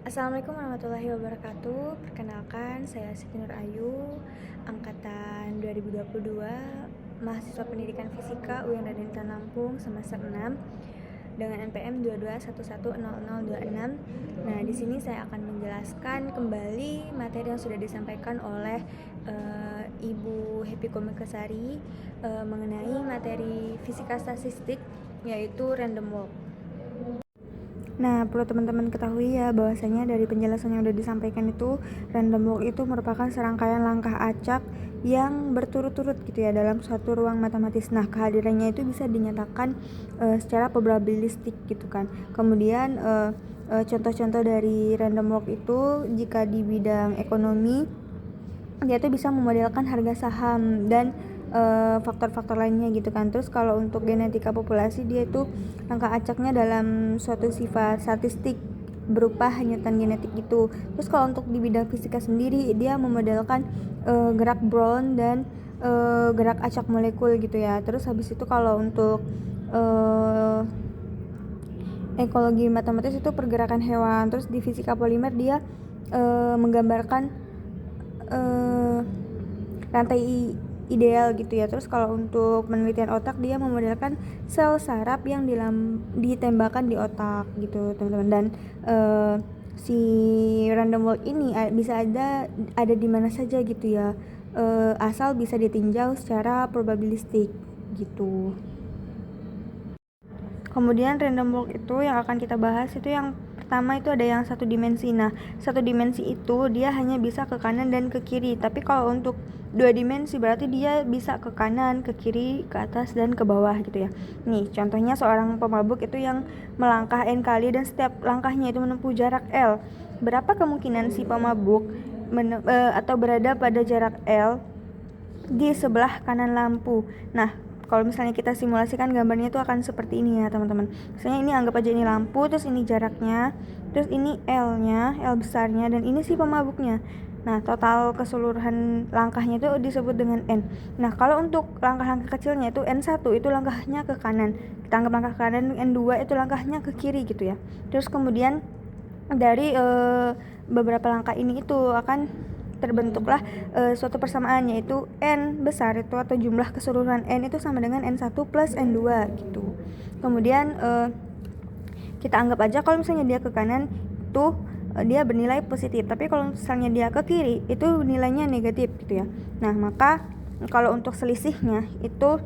Assalamualaikum warahmatullahi wabarakatuh. Perkenalkan, saya Siti Nur Ayu, angkatan 2022, mahasiswa Pendidikan Fisika UIN Raden Intan Lampung semester 6 dengan NPM 22110026. Nah, di sini saya akan menjelaskan kembali materi yang sudah disampaikan oleh Ibu Happy Komikesari mengenai materi fisika statistik, yaitu random walk. Nah, perlu teman-teman ketahui ya bahwasanya dari penjelasan yang sudah disampaikan itu, random walk itu merupakan serangkaian langkah acak yang berturut-turut gitu ya dalam suatu ruang matematis. Nah, kehadirannya itu bisa dinyatakan secara probabilistik gitu kan. Kemudian contoh-contoh dari random walk itu jika di bidang ekonomi, dia tuh bisa memodelkan harga saham dan faktor-faktor lainnya gitu kan. Terus kalau untuk genetika populasi, dia itu langkah acaknya dalam suatu sifat statistik berupa hanyutan genetik gitu. Terus kalau untuk di bidang fisika sendiri, dia memodelkan gerak Brown dan gerak acak molekul gitu ya. Terus habis itu kalau untuk ekologi matematis itu pergerakan hewan. Terus di fisika polimer dia menggambarkan rantai ideal gitu ya. Terus kalau untuk penelitian otak, dia memodelkan sel saraf yang ditembakkan di otak gitu teman-teman. Dan si random walk ini bisa ada di mana saja gitu ya, asal bisa ditinjau secara probabilistik gitu. Kemudian random walk itu yang akan kita bahas itu yang pertama itu ada yang satu dimensi. Nah, satu dimensi itu dia hanya bisa ke kanan dan ke kiri. Tapi kalau untuk dua dimensi berarti dia bisa ke kanan, ke kiri, ke atas, dan ke bawah gitu ya. Nih, contohnya seorang pemabuk itu yang melangkah N kali dan setiap langkahnya itu menempuh jarak L. Berapa kemungkinan si pemabuk atau berada pada jarak L di sebelah kanan lampu? Nah, kalau misalnya kita simulasikan gambarnya itu akan seperti ini ya teman-teman. Misalnya ini anggap aja ini lampu, terus ini jaraknya, terus ini L-nya, L besarnya, dan ini si pemabuknya. Nah, total keseluruhan langkahnya itu disebut dengan N. Nah, kalau untuk langkah-langkah kecilnya itu N1 itu langkahnya ke kanan. Kita anggap langkah ke kanan, N2 itu langkahnya ke kiri gitu ya. Terus kemudian dari beberapa langkah ini itu akan terbentuklah suatu persamaan, yaitu N besar itu atau jumlah keseluruhan N itu sama dengan N1 plus N2 gitu. Kemudian kita anggap aja kalau misalnya dia ke kanan itu dia bernilai positif, tapi kalau misalnya dia ke kiri itu nilainya negatif gitu ya. Nah, maka kalau untuk selisihnya itu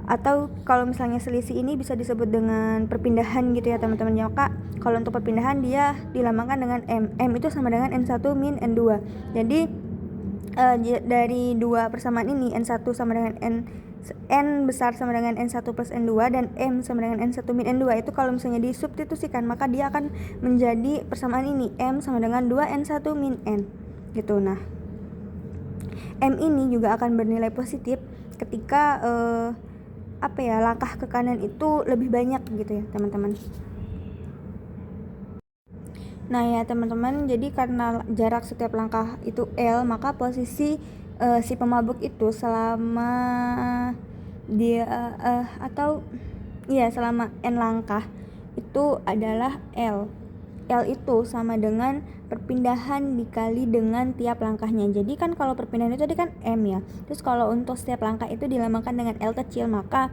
atau kalau misalnya selisih ini bisa disebut dengan perpindahan gitu ya teman-teman. Maka kalau untuk perpindahan dia dilambangkan dengan M. M itu sama dengan N1 min N2. Jadi dari dua persamaan ini, N1 sama dengan N besar sama dengan N1 plus N2 dan M sama dengan N1 min N2, itu kalau misalnya disubstitusikan maka dia akan menjadi persamaan ini, M sama dengan 2N1 min N gitu. Nah, M ini juga akan bernilai positif ketika langkah ke kanan itu lebih banyak gitu ya teman-teman. Nah ya teman-teman, jadi karena jarak setiap langkah itu L, maka posisi si pemabuk itu selama dia selama N langkah itu adalah L. L itu sama dengan perpindahan dikali dengan tiap langkahnya. Jadi kan kalau perpindahan itu tadi kan M ya. Terus kalau untuk setiap langkah itu dilambangkan dengan L kecil, maka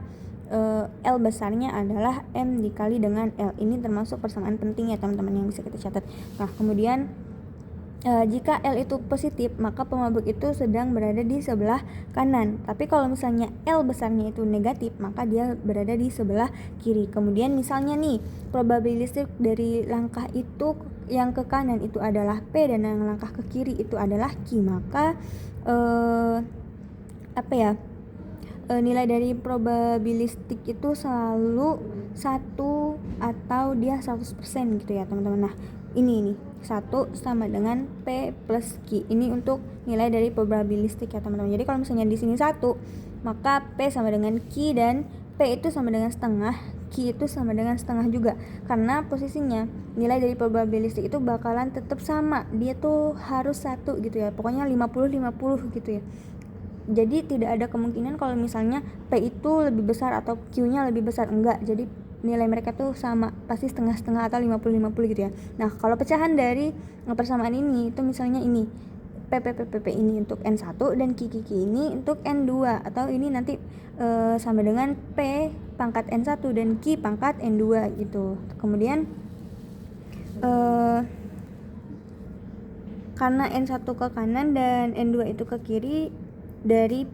L besarnya adalah M dikali dengan L. Ini termasuk persamaan penting ya teman-teman yang bisa kita catat. Nah, kemudian jika L itu positif, maka pemabuk itu sedang berada di sebelah kanan. Tapi kalau misalnya L besarnya itu negatif, maka dia berada di sebelah kiri. Kemudian misalnya nih, probabilistik dari langkah itu yang ke kanan itu adalah P dan yang langkah ke kiri itu adalah Q. Maka nilai dari probabilistik itu selalu 1 atau dia 100% gitu ya teman-teman. Nah, ini 1 sama dengan P plus Q. Ini untuk nilai dari probabilistik ya teman-teman. Jadi kalau misalnya di sini 1, maka P sama dengan Q dan P itu sama dengan setengah, Q itu sama dengan setengah juga. Karena posisinya nilai dari probabilistik itu bakalan tetap sama. Dia tuh harus 1 gitu ya. Pokoknya 50-50 gitu ya. Jadi tidak ada kemungkinan kalau misalnya P itu lebih besar atau Q-nya lebih besar, enggak. Jadi nilai mereka tuh sama, pasti setengah-setengah atau 50-50 gitu ya. Nah, kalau pecahan dari persamaan ini itu misalnya ini P ini untuk N1 dan Q ini untuk N2, atau ini nanti sama dengan P pangkat N1 dan Q pangkat N2 gitu. Kemudian karena N1 ke kanan dan N2 itu ke kiri dari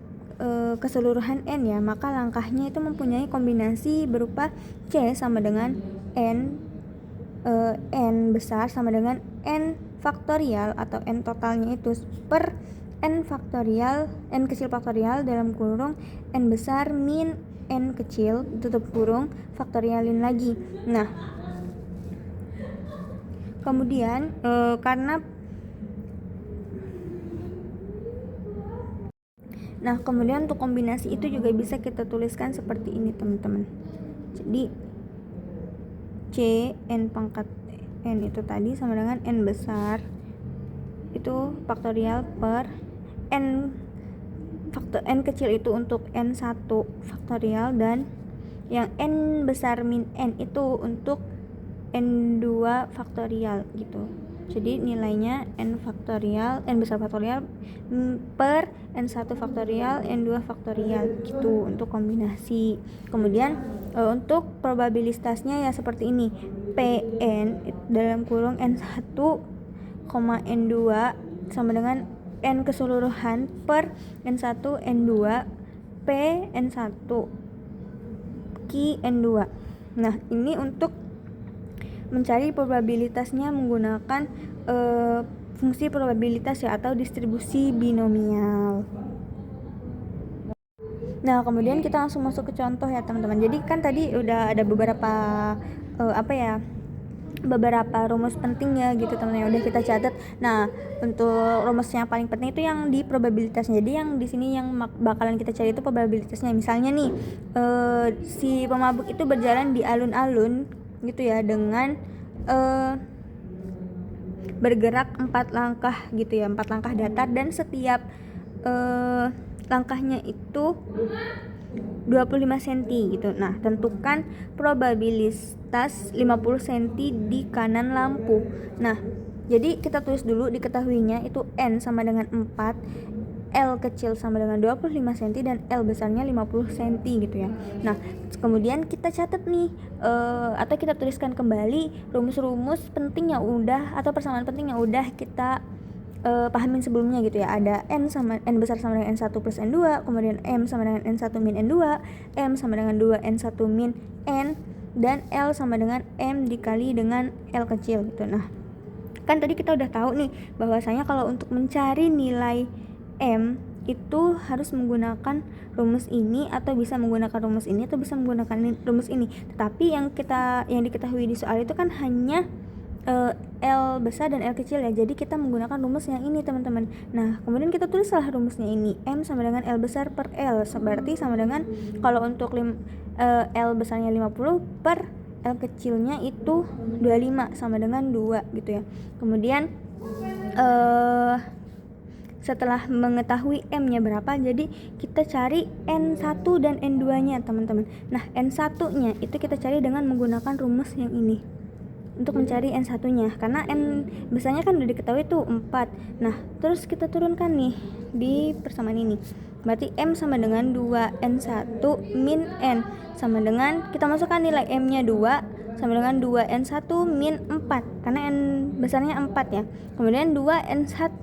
keseluruhan N ya, maka langkahnya itu mempunyai kombinasi berupa C sama dengan N besar sama dengan N faktorial atau N totalnya itu per N faktorial, N kecil faktorial dalam kurung N besar min N kecil tutup kurung faktorialin lagi. Nah, kemudian kemudian untuk kombinasi itu juga bisa kita tuliskan seperti ini teman-teman. Jadi C N pangkat N itu tadi sama dengan N besar itu faktorial per N kecil itu untuk N1 faktorial, dan yang N besar min N itu untuk N2 faktorial gitu. Jadi nilainya N besar faktorial per N1 faktorial, N2 faktorial gitu untuk kombinasi. Kemudian untuk probabilitasnya ya seperti ini. Pn dalam kurung N1, N2 sama dengan N keseluruhan per N1, N2, P N1, Q N2. Nah, ini untuk mencari probabilitasnya menggunakan fungsi probabilitas ya, atau distribusi binomial. Nah, kemudian kita langsung masuk ke contoh ya teman-teman. Jadi kan tadi udah ada beberapa beberapa rumus pentingnya gitu teman-teman, udah kita catat. Nah, untuk rumus yang paling penting itu yang di probabilitasnya. Jadi yang di sini yang bakalan kita cari itu probabilitasnya. Misalnya nih si pemabuk itu berjalan di alun-alun gitu ya, dengan bergerak 4 langkah gitu ya, 4 langkah datar, dan setiap langkahnya itu 25 cm gitu. Nah, tentukan probabilitas 50 cm di kanan lampu. Nah, jadi kita tulis dulu diketahuinya itu N sama dengan 4, L kecil sama dengan 25 cm, dan L besarnya 50 cm gitu ya. Nah, kemudian kita catat nih atau kita tuliskan kembali rumus-rumus penting yang udah, atau persamaan penting yang udah kita pahamin sebelumnya gitu ya. Ada N besar sama dengan N1 plus N2, kemudian M sama dengan N1 min N2, M sama dengan 2 N1 min N, dan L sama dengan M dikali dengan L kecil gitu. Nah, kan tadi kita udah tahu nih bahwasanya kalau untuk mencari nilai M itu harus menggunakan rumus ini, atau bisa menggunakan rumus ini, atau bisa menggunakan rumus ini. Tetapi yang diketahui di soal itu kan hanya L besar dan L kecil ya, jadi kita menggunakan rumus yang ini teman-teman. Nah, kemudian kita tulislah rumusnya ini, M sama dengan L besar per L, berarti sama dengan kalau untuk L besarnya 50 per L kecilnya itu 25 sama dengan 2 gitu ya. Kemudian setelah mengetahui M-nya berapa, jadi kita cari N1 dan N2-nya teman-teman. Nah, N1-nya itu kita cari dengan menggunakan rumus yang ini untuk mencari N1-nya, karena N besarnya kan udah diketahui tuh 4. Nah, terus kita turunkan nih di persamaan ini. Berarti M sama dengan 2 N1 min N sama dengan, kita masukkan nilai M-nya 2 sama dengan 2 N1 min 4, karena N besarnya 4 ya. Kemudian 2 N1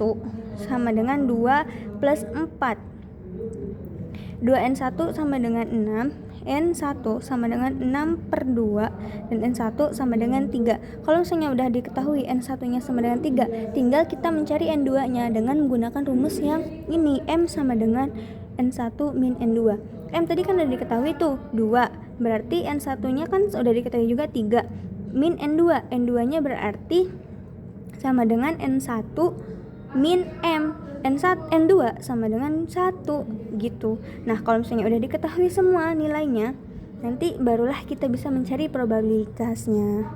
sama dengan 2 plus 4. 2 N1 sama dengan 6, N1 sama dengan 6 per 2, dan N1 sama dengan 3. Kalau misalnya udah diketahui N1 nya sama dengan 3, tinggal kita mencari N2 nya dengan menggunakan rumus yang ini, M sama dengan N1 min N2. M tadi kan udah diketahui tuh 2, berarti N1 nya kan udah diketahui juga 3, min N2. N2 nya berarti sama dengan N1 min M. N2 sama dengan 1 gitu. Nah, kalau misalnya udah diketahui semua nilainya, nanti barulah kita bisa mencari probabilitasnya.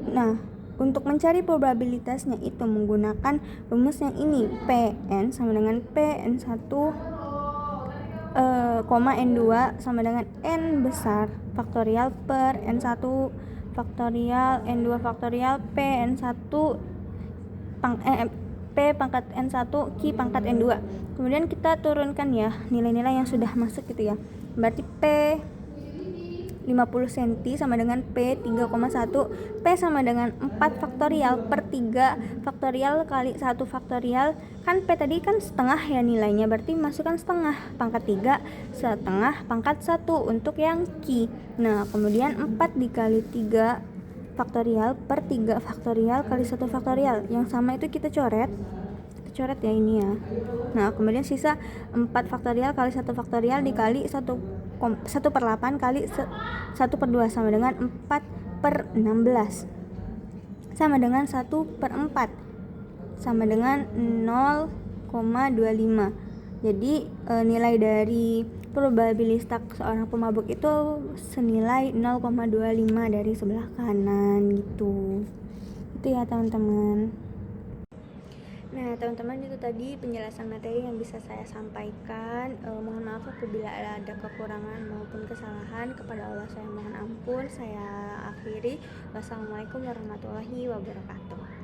Nah, untuk mencari probabilitasnya itu menggunakan rumus yang ini, Pn sama dengan Pn1 koma N2 sama dengan N besar faktorial per N1 faktorial N2 faktorial P N1 P pangkat N1 Q pangkat N2. Kemudian kita turunkan ya nilai-nilai yang sudah masuk gitu ya. Berarti P 50 cm sama dengan P 3,1. P sama dengan 4 faktorial per 3 faktorial kali 1 faktorial. Kan P tadi kan setengah ya nilainya, berarti masukkan setengah pangkat 3 setengah pangkat 1 untuk yang Q. Nah kemudian 4 dikali 3 faktorial per 3 faktorial kali 1 faktorial. Yang sama itu kita coret ya ini ya. Nah kemudian sisa 4 faktorial kali 1 faktorial dikali 1 per 8 kali 1 per 2 sama dengan 4 per 16 sama dengan 1 per 4 sama dengan 0,25. Jadi nilai dari probabilitas seorang pemabuk itu senilai 0,25 dari sebelah kanan gitu. Itu ya teman-teman. Nah teman-teman, itu tadi penjelasan materi yang bisa saya sampaikan. Mohon maaf apabila ada kekurangan maupun kesalahan. Kepada Allah saya mohon ampun. Saya akhiri. Wassalamualaikum warahmatullahi wabarakatuh.